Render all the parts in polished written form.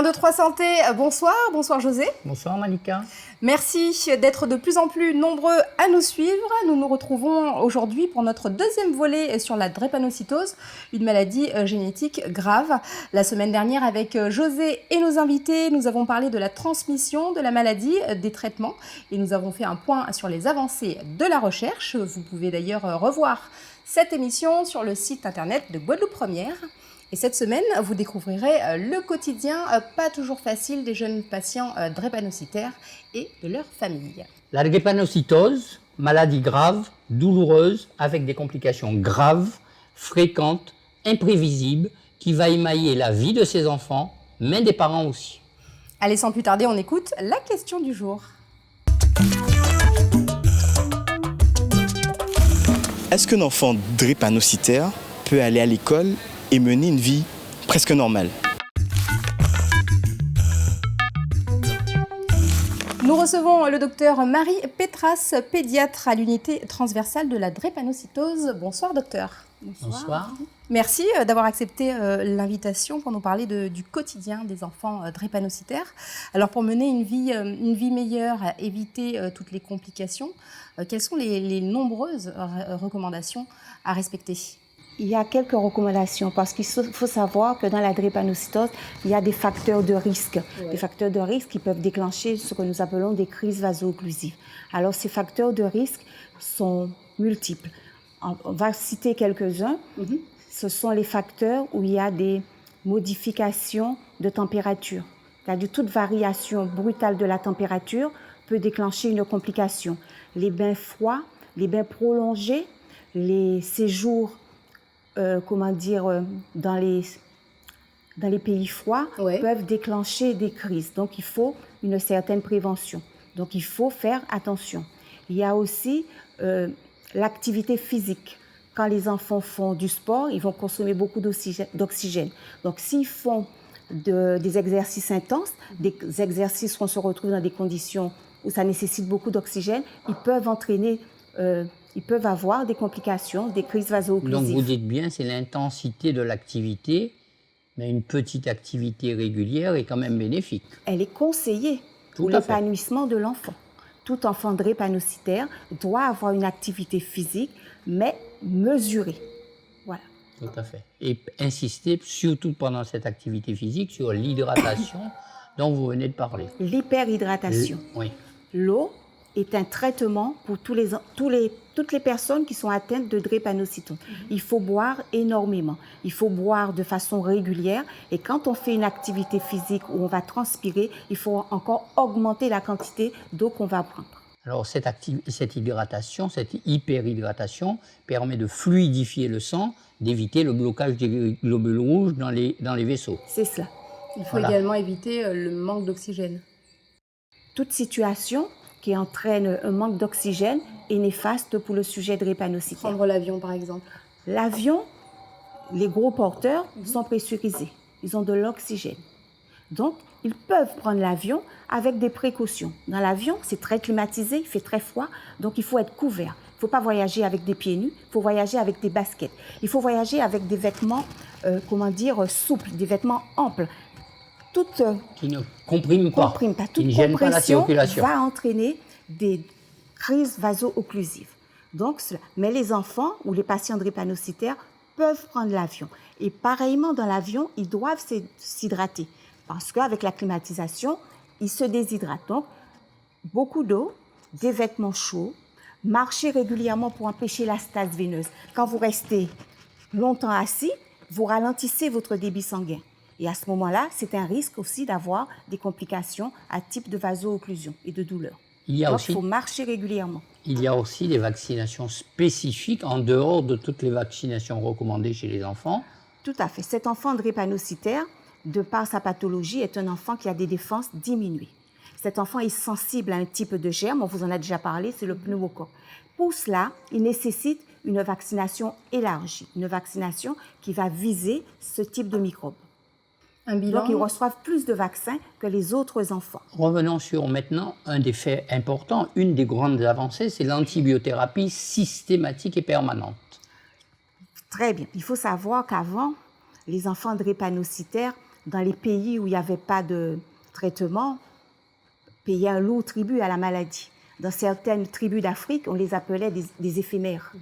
1, 2, 3 santé, bonsoir, bonsoir José. Bonsoir Malika. Merci d'être de plus en plus nombreux à nous suivre. Nous nous retrouvons aujourd'hui pour notre deuxième volet sur la drépanocytose, une maladie génétique grave. La semaine dernière, avec José et nos invités, nous avons parlé de la transmission de la maladie, des traitements, et nous avons fait un point sur les avancées de la recherche. Vous pouvez d'ailleurs revoir cette émission sur le site internet de Guadeloupe Première. Et cette semaine, vous découvrirez le quotidien pas toujours facile des jeunes patients drépanocytaires et de leur famille. La drépanocytose, maladie grave, douloureuse, avec des complications graves, fréquentes, imprévisibles, qui va émailler la vie de ses enfants, mais des parents aussi. Allez, sans plus tarder, on écoute la question du jour. Est-ce qu'un enfant drépanocytaire peut aller à l'école et mener une vie presque normale? Nous recevons le docteur Marie Petras, pédiatre à l'unité transversale de la drépanocytose. Bonsoir docteur. Bonsoir. Merci d'avoir accepté l'invitation pour nous parler du quotidien des enfants drépanocytaires. Alors pour mener une vie meilleure, éviter toutes les complications, quelles sont les nombreuses recommandations à respecter ? Il y a quelques recommandations parce qu'il faut savoir que dans la drépanocytose, il y a des facteurs de risque. Des facteurs de risque qui peuvent déclencher ce que nous appelons des crises vaso-occlusives. Alors ces facteurs de risque sont multiples. On va citer quelques-uns. Ce sont les facteurs où il y a des modifications de température. C'est-à-dire toute variation brutale de la température peut déclencher une complication. Les bains froids, les bains prolongés, les séjours dans les pays froids peuvent déclencher des crises. Donc, il faut une certaine prévention. Donc, il faut faire attention. Il y a aussi l'activité physique. Quand les enfants font du sport, ils vont consommer beaucoup d'oxygène. Donc, s'ils font des exercices intenses, des exercices où on se retrouve dans des conditions où ça nécessite beaucoup d'oxygène, ils peuvent avoir des complications, des crises vaso-occlusives. Donc vous dites bien, c'est l'intensité de l'activité, mais une petite activité régulière est quand même bénéfique. Elle est conseillée pour l'épanouissement de l'enfant. Tout enfant drépanocytaire doit avoir une activité physique, mais mesurée. Voilà. Tout à fait. Et insister, surtout pendant cette activité physique, sur l'hydratation dont vous venez de parler. L'hyperhydratation. Oui. L'eau est un traitement pour toutes les personnes qui sont atteintes de drépanocytose. Il faut boire énormément. Il faut boire de façon régulière. Et quand on fait une activité physique où on va transpirer, il faut encore augmenter la quantité d'eau qu'on va prendre. Alors cette hydratation, cette hyperhydratation permet de fluidifier le sang, d'éviter le blocage des globules rouges dans les vaisseaux. C'est cela. Il faut également éviter le manque d'oxygène. Toute situation qui entraîne un manque d'oxygène est néfaste pour le sujet drépanocytaire. Prendre l'avion, par exemple. L'avion, les gros porteurs sont pressurisés. Ils ont de l'oxygène. Donc, ils peuvent prendre l'avion avec des précautions. Dans l'avion, c'est très climatisé, il fait très froid, donc il faut être couvert. Il ne faut pas voyager avec des pieds nus, il faut voyager avec des baskets. Il faut voyager avec des vêtements, souples, des vêtements amples. Qui ne compriment pas, qui ne gênent pas la circulation, va entraîner des crises vaso-occlusives. Donc, mais les enfants ou les patients drépanocytaires peuvent prendre l'avion. Et pareillement, dans l'avion, ils doivent s'hydrater parce qu'avec la climatisation, ils se déshydratent. Donc, beaucoup d'eau, des vêtements chauds, marcher régulièrement pour empêcher la stase veineuse. Quand vous restez longtemps assis, vous ralentissez votre débit sanguin. Et à ce moment-là, c'est un risque aussi d'avoir des complications à type de vaso-occlusion et de douleur. Il faut marcher régulièrement. Il y a aussi des vaccinations spécifiques en dehors de toutes les vaccinations recommandées chez les enfants. Tout à fait. Cet enfant drépanocytaire, de par sa pathologie, est un enfant qui a des défenses diminuées. Cet enfant est sensible à un type de germe, on vous en a déjà parlé, c'est le pneumocoque. Pour cela, il nécessite une vaccination élargie, une vaccination qui va viser ce type de microbe. Donc, ils reçoivent plus de vaccins que les autres enfants. Revenons sur maintenant un des faits importants. Une des grandes avancées, c'est l'antibiothérapie systématique et permanente. Très bien. Il faut savoir qu'avant, les enfants drépanocytaires dans les pays où il n'y avait pas de traitement, payaient un lourd tribut à la maladie. Dans certaines tribus d'Afrique, on les appelait des éphémères.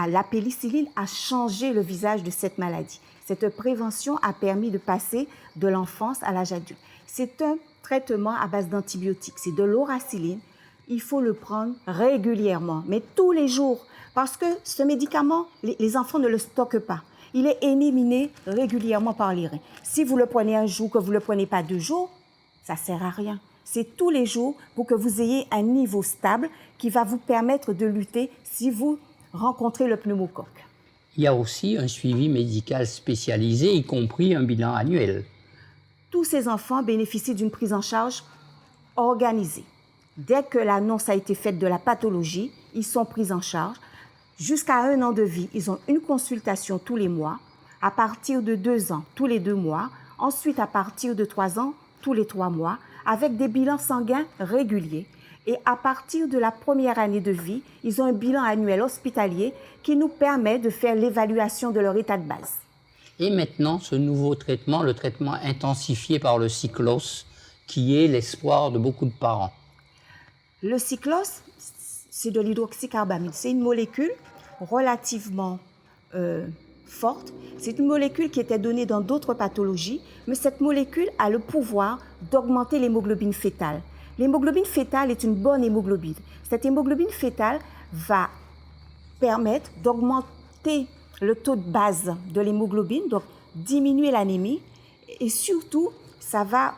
La pénicilline a changé le visage de cette maladie. Cette prévention a permis de passer de l'enfance à l'âge adulte. C'est un traitement à base d'antibiotiques. C'est de l'oracilline. Il faut le prendre régulièrement, mais tous les jours, parce que ce médicament, les enfants ne le stockent pas. Il est éliminé régulièrement par les reins. Si vous le prenez un jour, que vous ne le prenez pas 2 jours, ça ne sert à rien. C'est tous les jours pour que vous ayez un niveau stable qui va vous permettre de lutter si vous rencontrez le pneumocoque. Il y a aussi un suivi médical spécialisé, y compris un bilan annuel. Tous ces enfants bénéficient d'une prise en charge organisée. Dès que l'annonce a été faite de la pathologie, ils sont pris en charge. Jusqu'à 1 an de vie, ils ont une consultation tous les mois. À partir de 2 ans, tous les 2 mois. Ensuite, à partir de 3 ans, tous les 3 mois, avec des bilans sanguins réguliers. Et à partir de la première année de vie, ils ont un bilan annuel hospitalier qui nous permet de faire l'évaluation de leur état de base. Et maintenant, ce nouveau traitement, le traitement intensifié par le cyclos, qui est l'espoir de beaucoup de parents. Le cyclos, c'est de l'hydroxycarbamide. C'est une molécule relativement forte. C'est une molécule qui était donnée dans d'autres pathologies, mais cette molécule a le pouvoir d'augmenter l'hémoglobine fœtale. L'hémoglobine fœtale est une bonne hémoglobine. Cette hémoglobine fœtale va permettre d'augmenter le taux de base de l'hémoglobine, donc diminuer l'anémie, et surtout, ça va,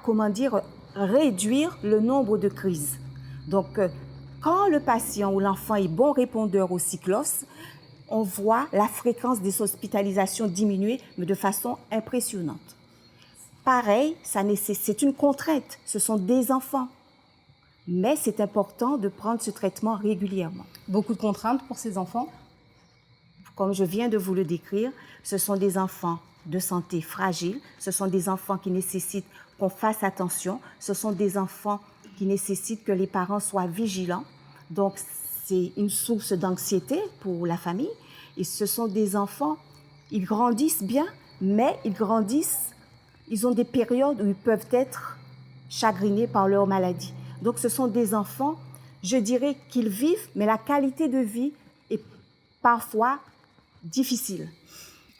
réduire le nombre de crises. Donc, quand le patient ou l'enfant est bon répondeur au cyclos, on voit la fréquence des hospitalisations diminuer, mais de façon impressionnante. Pareil, c'est une contrainte, ce sont des enfants. Mais c'est important de prendre ce traitement régulièrement. Beaucoup de contraintes pour ces enfants? Comme je viens de vous le décrire, ce sont des enfants de santé fragile, ce sont des enfants qui nécessitent qu'on fasse attention, ce sont des enfants qui nécessitent que les parents soient vigilants. Donc, c'est une source d'anxiété pour la famille. Et ce sont des enfants, ils grandissent bien, mais ils ont des périodes où ils peuvent être chagrinés par leur maladie. Donc, ce sont des enfants, je dirais qu'ils vivent, mais la qualité de vie est parfois difficile.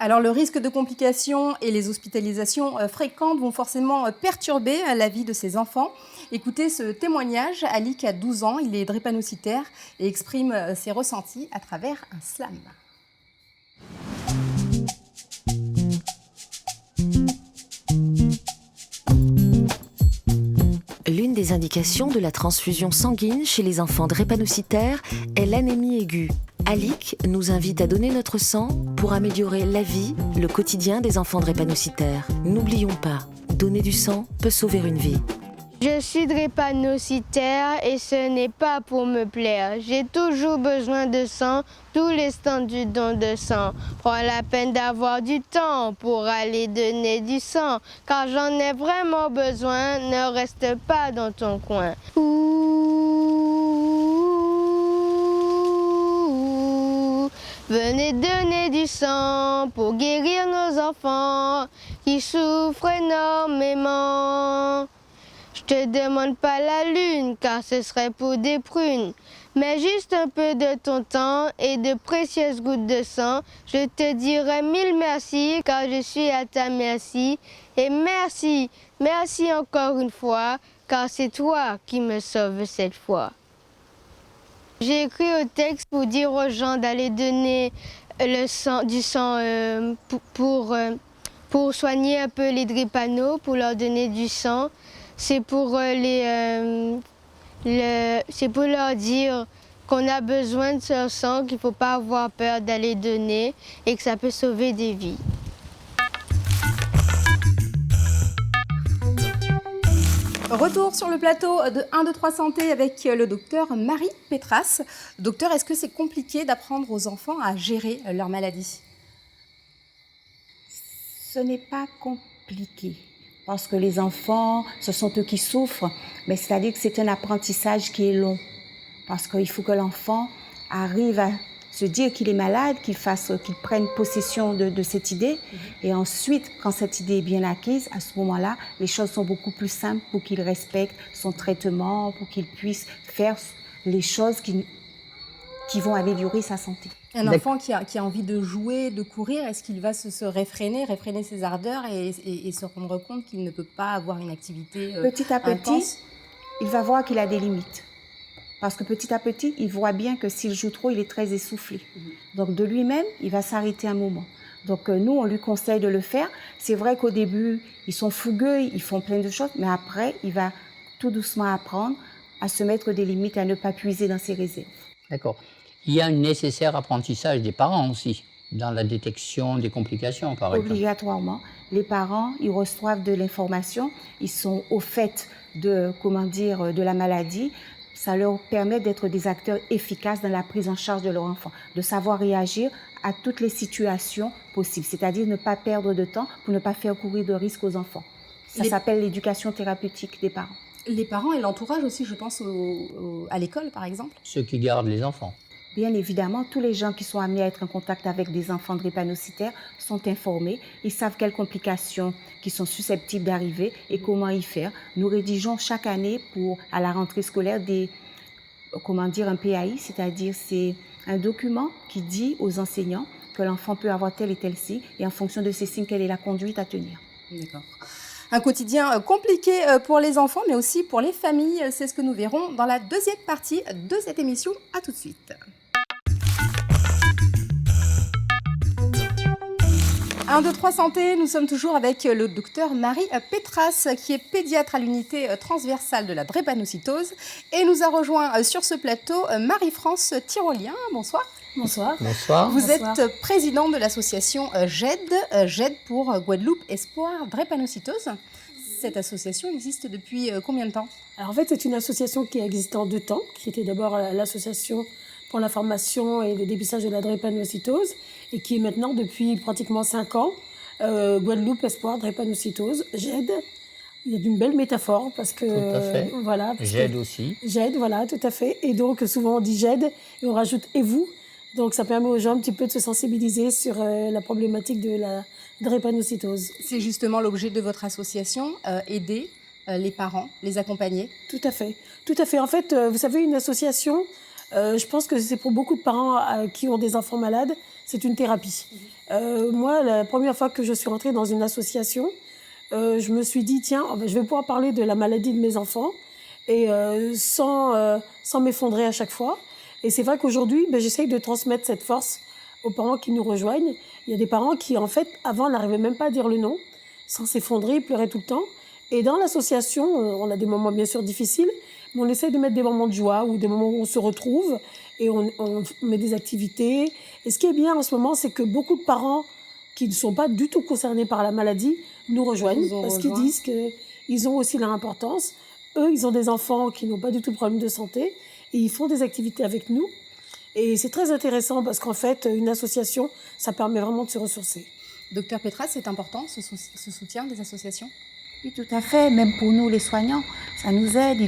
Alors, le risque de complications et les hospitalisations fréquentes vont forcément perturber la vie de ces enfants. Écoutez ce témoignage. Ali, a 12 ans, il est drépanocytaire et exprime ses ressentis à travers un slam. L'une des indications de la transfusion sanguine chez les enfants drépanocytaires est l'anémie aiguë. Alic nous invite à donner notre sang pour améliorer la vie, le quotidien des enfants drépanocytaires. N'oublions pas, donner du sang peut sauver une vie. Je suis drépanocytaire et ce n'est pas pour me plaire. J'ai toujours besoin de sang, tous les stands du don de sang. Prends la peine d'avoir du temps pour aller donner du sang, car j'en ai vraiment besoin, ne reste pas dans ton coin. Venez donner du sang pour guérir nos enfants qui souffrent énormément. Je te demande pas la lune, car ce serait pour des prunes, mais juste un peu de ton temps et de précieuses gouttes de sang. Je te dirai 1000 merci, car je suis à ta merci. Et merci, merci encore une fois, car c'est toi qui me sauves cette fois. J'ai écrit au texte pour dire aux gens d'aller donner du sang pour soigner un peu les drépano, pour leur donner du sang. C'est pour leur dire qu'on a besoin de ce sang, qu'il ne faut pas avoir peur d'aller donner et que ça peut sauver des vies. Retour sur le plateau de 1, 2, 3 Santé avec le docteur Marie Pétras. Docteur, est-ce que c'est compliqué d'apprendre aux enfants à gérer leur maladie? Ce n'est pas compliqué. Parce que les enfants, ce sont eux qui souffrent, mais c'est-à-dire que c'est un apprentissage qui est long. Parce qu'il faut que l'enfant arrive à se dire qu'il est malade, qu'il prenne possession de cette idée. Et ensuite, quand cette idée est bien acquise, à ce moment-là, les choses sont beaucoup plus simples pour qu'il respecte son traitement, pour qu'il puisse faire les choses qui vont améliorer sa santé. Un enfant qui a envie de jouer, de courir, est-ce qu'il va se réfréner ses ardeurs et se rendre compte qu'il ne peut pas avoir une activité petit à petit, intense? Il va voir qu'il a des limites. Parce que petit à petit, il voit bien que s'il joue trop, il est très essoufflé. Donc de lui-même, il va s'arrêter un moment. Donc nous, on lui conseille de le faire. C'est vrai qu'au début, ils sont fougueux, ils font plein de choses, mais après, il va tout doucement apprendre à se mettre des limites, à ne pas puiser dans ses réserves. D'accord. Il y a un nécessaire apprentissage des parents aussi, dans la détection des complications, par exemple. Obligatoirement. Les parents, ils reçoivent de l'information, ils sont au fait de la maladie. Ça leur permet d'être des acteurs efficaces dans la prise en charge de leur enfant, de savoir réagir à toutes les situations possibles, c'est-à-dire ne pas perdre de temps pour ne pas faire courir de risques aux enfants. Ça s'appelle l'éducation thérapeutique des parents. Les parents et l'entourage aussi, je pense, à l'école, par exemple. Ceux qui gardent les enfants. Bien évidemment, tous les gens qui sont amenés à être en contact avec des enfants drépanocytaires sont informés. Ils savent quelles complications qui sont susceptibles d'arriver et comment y faire. Nous rédigeons chaque année à la rentrée scolaire un PAI, c'est-à-dire c'est un document qui dit aux enseignants que l'enfant peut avoir tel et tel signe et en fonction de ces signes, quelle est la conduite à tenir. D'accord. Un quotidien compliqué pour les enfants, mais aussi pour les familles. C'est ce que nous verrons dans la deuxième partie de cette émission. À tout de suite. 1, 2, 3 santé, nous sommes toujours avec le docteur Marie Pétras, qui est pédiatre à l'unité transversale de la drépanocytose. Et nous a rejoint sur ce plateau Marie-France Tyrolien. Bonsoir. Bonsoir. Bonsoir. Vous êtes présidente de l'association GED pour Guadeloupe Espoir Drépanocytose. Cette association existe depuis combien de temps? Alors en fait, c'est une association qui a existé en 2 temps, qui était d'abord l'association pour la formation et le dépistage de la drépanocytose, et qui est maintenant, depuis pratiquement 5 ans, Guadeloupe Espoir Drépanocytose, GED. Il y a une belle métaphore, parce que... Tout à fait. Voilà, GED aussi. GED, voilà, tout à fait. Et donc, souvent, on dit GED, et on rajoute « et vous ». Donc, ça permet aux gens un petit peu de se sensibiliser sur la problématique de la drépanocytose. C'est justement l'objet de votre association, aider les parents, les accompagner. Tout à fait. Tout à fait. En fait, vous savez, une association... je pense que c'est pour beaucoup de parents qui ont des enfants malades, c'est une thérapie. Moi, la première fois que je suis rentrée dans une association, je me suis dit, tiens, je vais pouvoir parler de la maladie de mes enfants et sans m'effondrer à chaque fois. Et c'est vrai qu'aujourd'hui, j'essaye de transmettre cette force aux parents qui nous rejoignent. Il y a des parents qui, en fait, avant, n'arrivaient même pas à dire le nom, sans s'effondrer, ils pleuraient tout le temps. Et dans l'association, on a des moments bien sûr difficiles, mais on essaye de mettre des moments de joie ou des moments où on se retrouve et on met des activités. Et ce qui est bien en ce moment, c'est que beaucoup de parents qui ne sont pas du tout concernés par la maladie nous rejoignent parce qu'ils disent qu'ils ont aussi leur importance. Eux, ils ont des enfants qui n'ont pas du tout de problème de santé et ils font des activités avec nous. Et c'est très intéressant parce qu'en fait, une association, ça permet vraiment de se ressourcer. Docteur Pétras, c'est important ce soutien des associations? Oui, tout à fait. Même pour nous, les soignants, ça nous aide.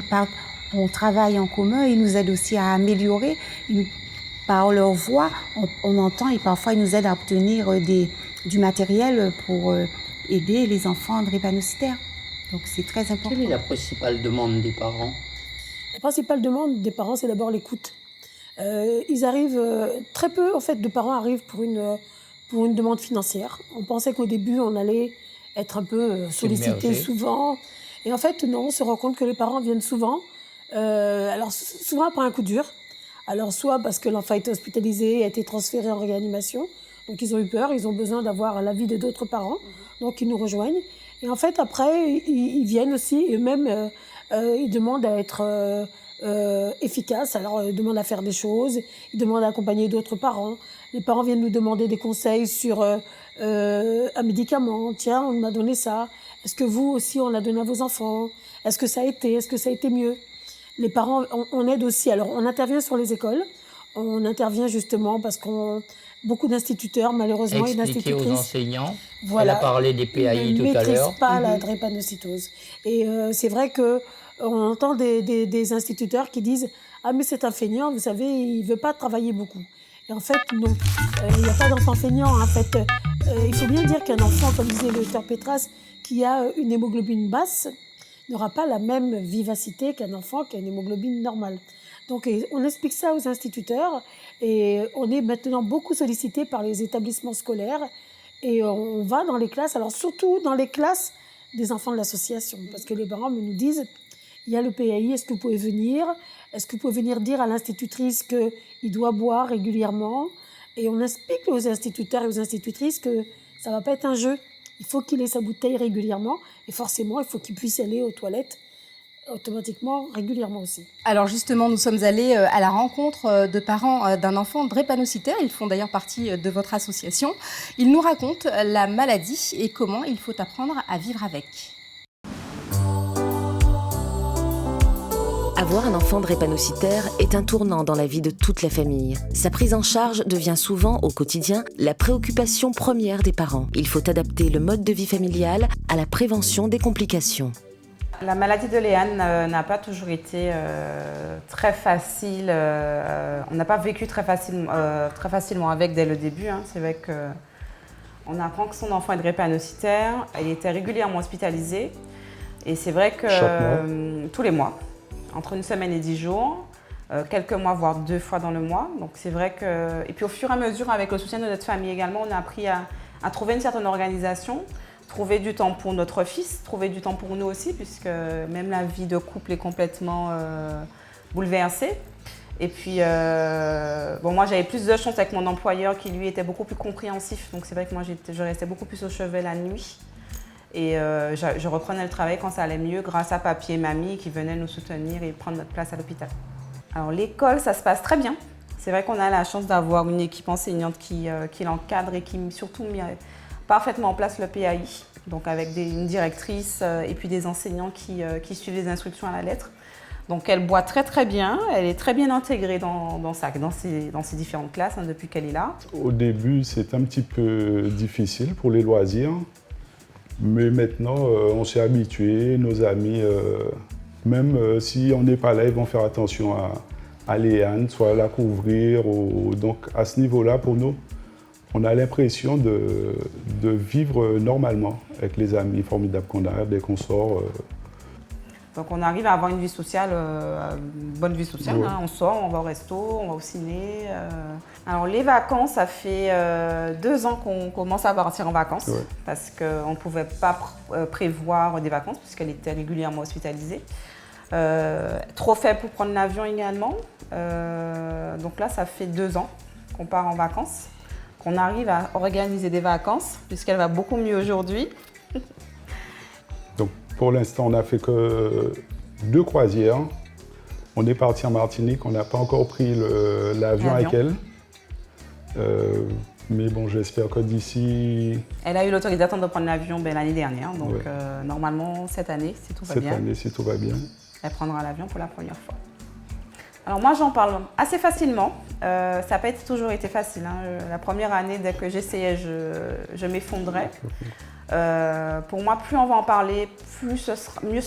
On travaille en commun. Ils nous aident aussi à améliorer. Par leur voix, on entend et parfois ils nous aident à obtenir du matériel pour aider les enfants drépanocytaires. Donc c'est très important. Quelle est la principale demande des parents? La principale demande des parents, c'est d'abord l'écoute. Ils arrivent, très peu en fait de parents arrivent pour une demande financière. On pensait qu'au début on allait être un peu sollicités souvent. Et en fait, non, on se rend compte que les parents viennent souvent, alors souvent après un coup dur. Alors soit parce que l'enfant est hospitalisé, a été transféré en réanimation, donc ils ont eu peur, ils ont besoin d'avoir l'avis de d'autres parents, donc ils nous rejoignent. Et en fait, après, ils viennent aussi, et même ils demandent à être efficaces, alors ils demandent à faire des choses, ils demandent à accompagner d'autres parents. Les parents viennent nous demander des conseils sur un médicament. Tiens, on m'a donné ça. Est-ce que vous aussi, on l'a donné à vos enfants? Est-ce que ça a été mieux? Les parents, on aide aussi. Alors, on intervient sur les écoles. On intervient justement parce beaucoup d'instituteurs, malheureusement, et d'institutrices... Expliquer aux enseignants. Voilà, elle a parlé des PAI tout à l'heure. Ils ne maîtrisent pas la drépanocytose. Et c'est vrai qu'on entend des instituteurs qui disent « Ah, mais c'est un feignant, vous savez, il ne veut pas travailler beaucoup. » Et en fait, non. Il n'y a pas d'enfant feignant. En fait, il faut bien dire qu'un enfant, comme disait le docteur Petras, qui a une hémoglobine basse, n'aura pas la même vivacité qu'un enfant qui a une hémoglobine normale. Donc, on explique ça aux instituteurs et on est maintenant beaucoup sollicité par les établissements scolaires et on va dans les classes, alors surtout dans les classes des enfants de l'association, parce que les parents nous disent il y a le PAI, est-ce que vous pouvez venir? Est-ce que vous pouvez venir dire à l'institutrice qu'il doit boire régulièrement? Et on explique aux instituteurs et aux institutrices que ça ne va pas être un jeu. Il faut qu'il ait sa bouteille régulièrement et forcément, il faut qu'il puisse aller aux toilettes automatiquement, régulièrement aussi. Alors justement, nous sommes allés à la rencontre de parents d'un enfant drépanocytaire. Ils font d'ailleurs partie de votre association. Ils nous racontent la maladie et comment il faut apprendre à vivre avec. Avoir un enfant drépanocytaire est un tournant dans la vie de toute la famille. Sa prise en charge devient souvent, au quotidien, la préoccupation première des parents. Il faut adapter le mode de vie familial à la prévention des complications. La maladie de Léane n'a pas toujours été très facile. On n'a pas vécu très facilement avec dès le début. C'est vrai qu'on apprend que son enfant est drépanocytaire. Elle était régulièrement hospitalisée. Et c'est vrai que tous les mois, entre une semaine et 10 jours, quelques mois, voire 2 fois dans le mois. Donc c'est vrai que... Et puis au fur et à mesure, avec le soutien de notre famille également, on a appris à trouver une certaine organisation, trouver du temps pour notre fils, trouver du temps pour nous aussi, puisque même la vie de couple est complètement bouleversée. Et puis, moi j'avais plus de chance avec mon employeur qui lui était beaucoup plus compréhensif. Donc c'est vrai que moi je restais beaucoup plus au chevet la nuit. Et je reprenais le travail quand ça allait mieux grâce à papy et mamie qui venaient nous soutenir et prendre notre place à l'hôpital. Alors l'école, ça se passe très bien. C'est vrai qu'on a la chance d'avoir une équipe enseignante qui l'encadre et qui surtout met parfaitement en place le PAI. Donc avec une directrice et puis des enseignants qui suivent les instructions à la lettre. Donc elle boit très très bien, elle est très bien intégrée dans ses différentes classes depuis qu'elle est là. Au début, c'est un petit peu difficile pour les loisirs. Mais maintenant, on s'est habitué, nos amis, même si on n'est pas là, ils vont faire attention à Léane, soit la couvrir. Donc à ce niveau-là, pour nous, on a l'impression de vivre normalement avec les amis formidables qu'on a dès qu'on sort. Donc on arrive à avoir une vie sociale, une bonne vie sociale. Ouais. On sort, on va au resto, on va au ciné. Alors les vacances, ça fait 2 ans qu'on commence à partir en vacances. Ouais. Parce qu'on ne pouvait pas prévoir des vacances puisqu'elle était régulièrement hospitalisée. Trop faible pour prendre l'avion également. Donc là, ça fait 2 ans qu'on part en vacances, qu'on arrive à organiser des vacances puisqu'elle va beaucoup mieux aujourd'hui. Donc pour l'instant, on n'a fait que 2 croisières. On est parti en Martinique, on n'a pas encore pris l'avion avec elle. Mais bon, j'espère que d'ici... Elle a eu l'autorisation de prendre l'avion l'année dernière, donc ouais. Normalement cette année, si tout va bien. Cette année, si tout va bien. Elle prendra l'avion pour la première fois. Alors moi, j'en parle assez facilement. Ça n'a pas toujours été facile. La première année, dès que j'essayais, je m'effondrais. Pour moi, plus on va en parler, mieux ce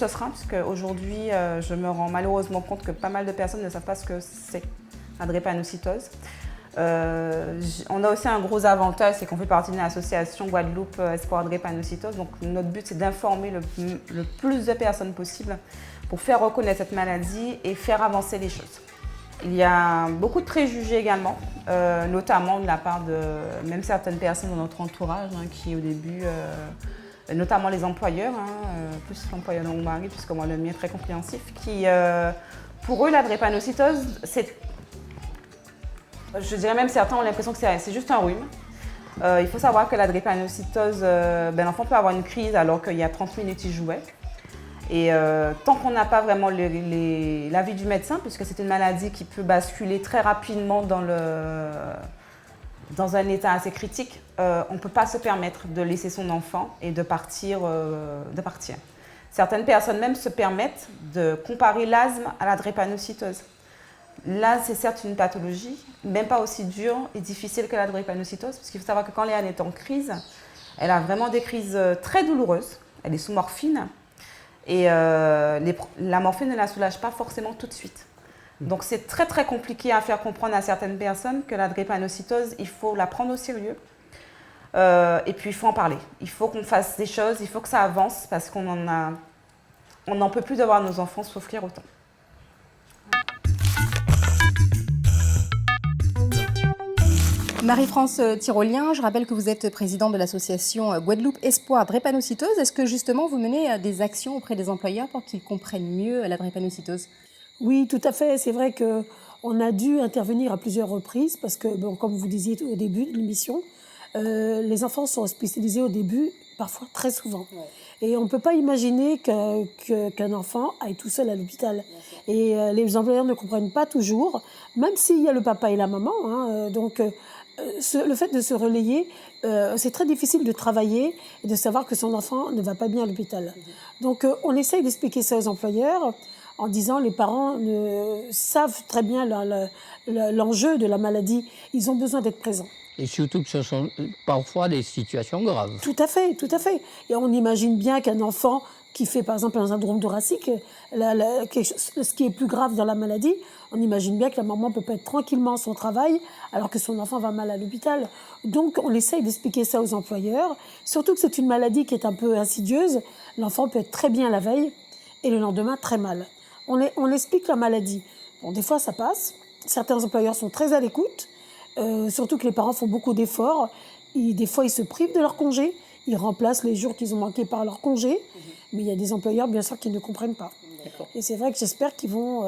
sera, parce qu'aujourd'hui, je me rends malheureusement compte que pas mal de personnes ne savent pas ce que c'est la drépanocytose. On a aussi un gros avantage, c'est qu'on fait partie d'une association Guadeloupe Espoir Drépanocytose. Donc notre but, c'est d'informer le plus de personnes possible pour faire reconnaître cette maladie et faire avancer les choses. Il y a beaucoup de préjugés également, notamment de la part de même certaines personnes dans notre entourage qui au début, notamment les employeurs, plus l'employeur de mon mari, puisque moi le mien est très compréhensif, qui pour eux la drépanocytose, je dirais même certains ont l'impression que c'est juste un rhume. Il faut savoir que la drépanocytose, l'enfant peut avoir une crise alors qu'il y a 30 minutes il jouait. Et tant qu'on n'a pas vraiment l'avis du médecin, puisque c'est une maladie qui peut basculer très rapidement dans un état assez critique, on ne peut pas se permettre de laisser son enfant et de partir. Certaines personnes même se permettent de comparer l'asthme à la drépanocytose. Là, c'est certes une pathologie, même pas aussi dure et difficile que la drépanocytose, parce qu'il faut savoir que quand Léane est en crise, elle a vraiment des crises très douloureuses. Elle est sous morphine et la morphine ne la soulage pas forcément tout de suite. Donc c'est très très compliqué à faire comprendre à certaines personnes que la drépanocytose, il faut la prendre au sérieux. Et puis il faut en parler. Il faut qu'on fasse des choses, il faut que ça avance parce qu'on n'en peut plus de voir nos enfants souffrir autant. Marie-France Tyrolien, je rappelle que vous êtes présidente de l'association Guadeloupe Espoir Drépanocytose. Est-ce que justement vous menez des actions auprès des employeurs pour qu'ils comprennent mieux la drépanocytose? Oui, tout à fait. C'est vrai qu'on a dû intervenir à plusieurs reprises parce que, bon, comme vous disiez au début de l'émission, les enfants sont hospitalisés au début, parfois très souvent. Ouais. Et on ne peut pas imaginer qu'un enfant aille tout seul à l'hôpital. Et les employeurs ne comprennent pas toujours, même s'il y a le papa et la maman. Hein, donc, le fait de se relayer, c'est très difficile de travailler et de savoir que son enfant ne va pas bien à l'hôpital. Donc, on essaye d'expliquer ça aux employeurs en disant les parents savent très bien l'enjeu de la maladie. Ils ont besoin d'être présents. Et surtout que ce sont parfois des situations graves. Tout à fait, tout à fait. Et on imagine bien qu'un enfant qui fait par exemple un syndrome thoracique, ce qui est plus grave dans la maladie, on imagine bien que la maman ne peut pas être tranquillement à son travail alors que son enfant va mal à l'hôpital. Donc on essaye d'expliquer ça aux employeurs, surtout que c'est une maladie qui est un peu insidieuse. L'enfant peut être très bien la veille et le lendemain très mal. On explique la maladie. Bon, des fois ça passe, certains employeurs sont très à l'écoute, surtout que les parents font beaucoup d'efforts. Des fois ils se privent de leur congé, ils remplacent les jours qu'ils ont manqués par leur congé. Mais il y a des employeurs, bien sûr, qui ne comprennent pas. Et c'est vrai que j'espère qu'ils vont,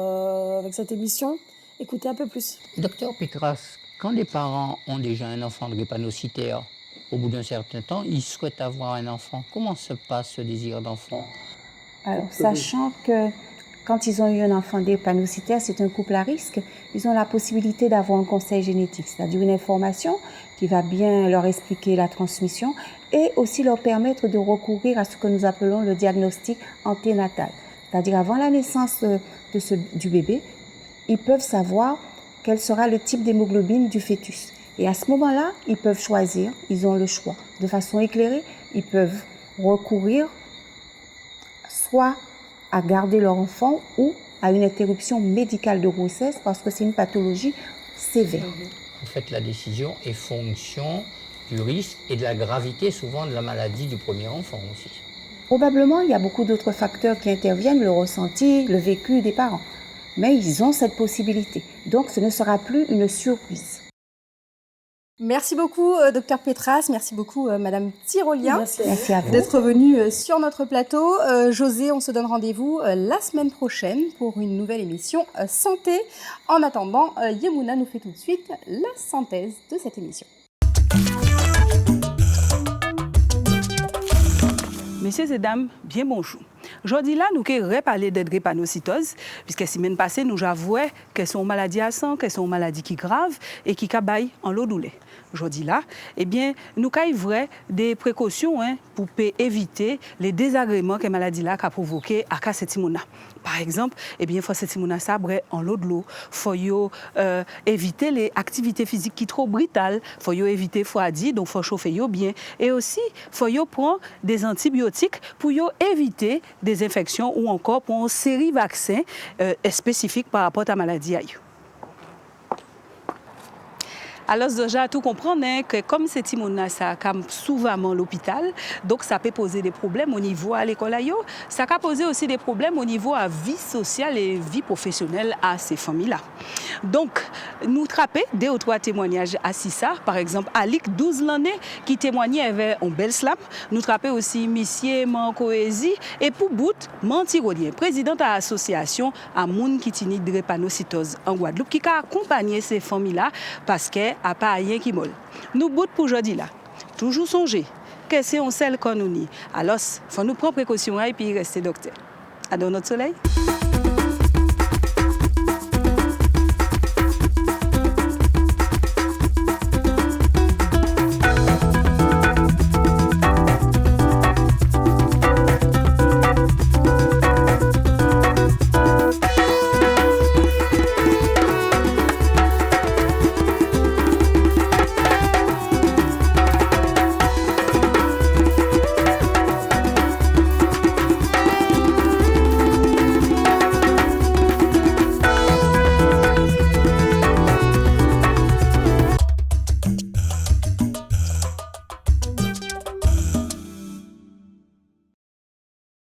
avec cette émission, écouter un peu plus. Docteur Petras, quand les parents ont déjà un enfant drépanocytaire, au bout d'un certain temps, ils souhaitent avoir un enfant. Comment se passe ce désir d'enfant? Alors, sachant que quand ils ont eu un enfant drépanocytaire, c'est un couple à risque, ils ont la possibilité d'avoir un conseil génétique, c'est-à-dire une information qui va bien leur expliquer la transmission et aussi leur permettre de recourir à ce que nous appelons le diagnostic anténatal. C'est-à-dire avant la naissance du bébé, ils peuvent savoir quel sera le type d'hémoglobine du fœtus. Et à ce moment-là, ils peuvent choisir, ils ont le choix. De façon éclairée, ils peuvent recourir soit à garder leur enfant ou à une interruption médicale de grossesse parce que c'est une pathologie sévère. En fait, la décision est fonction du risque et de la gravité souvent de la maladie du premier enfant aussi. Probablement, il y a beaucoup d'autres facteurs qui interviennent, le ressenti, le vécu des parents. Mais ils ont cette possibilité. Donc, ce ne sera plus une surprise. Merci beaucoup, Dr Petras. Merci beaucoup, Madame Tyrolien. Merci à vous d'être venue sur notre plateau. José, on se donne rendez-vous la semaine prochaine pour une nouvelle émission santé. En attendant, Yemouna nous fait tout de suite la synthèse de cette émission. Messieurs et dames, bien bonjour. Aujourd'hui là, nous allons parler de drépanocytose, puisque la semaine passée, nous avouons qu'elles sont maladies à sang, qu'elles sont maladies qui graves et qui cabaillent en l'eau doulée. Aujourd'hui là, eh bien, nous avons des précautions pour éviter les désagréments que la maladie là a provoqué à cette timona. Par exemple, eh bien, il faut cette timona sabre en l'eau de l'eau. Il faut éviter les activités physiques qui sont trop brutales. Il faut éviter froidi, donc il faut chauffer bien. Et aussi, il faut prendre des antibiotiques pour éviter des infections ou encore pour une série de vaccins spécifiques par rapport à la maladie. Alors déjà, tout comprendre que comme ces timona ça comme souvent l'hôpital, donc ça peut poser des problèmes au niveau à l'école, ça peut poser aussi des problèmes au niveau à vie sociale et vie professionnelle à ces familles-là. Donc, nous trappons 2 ou 3 témoignages à ça. Par exemple, Alik, 12 l'année, qui témoignait avec un bel slam. Nous trappons aussi Missier Mancoésie et pour bout, Mantirolien, président de l'association à Moun qui tini drépanocytose en Guadeloupe, qui a accompagné ces familles-là parce que à pas rien qui molle. Nous bout pour aujourd'hui là. Toujours songer que c'est un seul qu'on nous nie. Alors, faut nous prendre précaution et puis rester docteur. À dans notre soleil.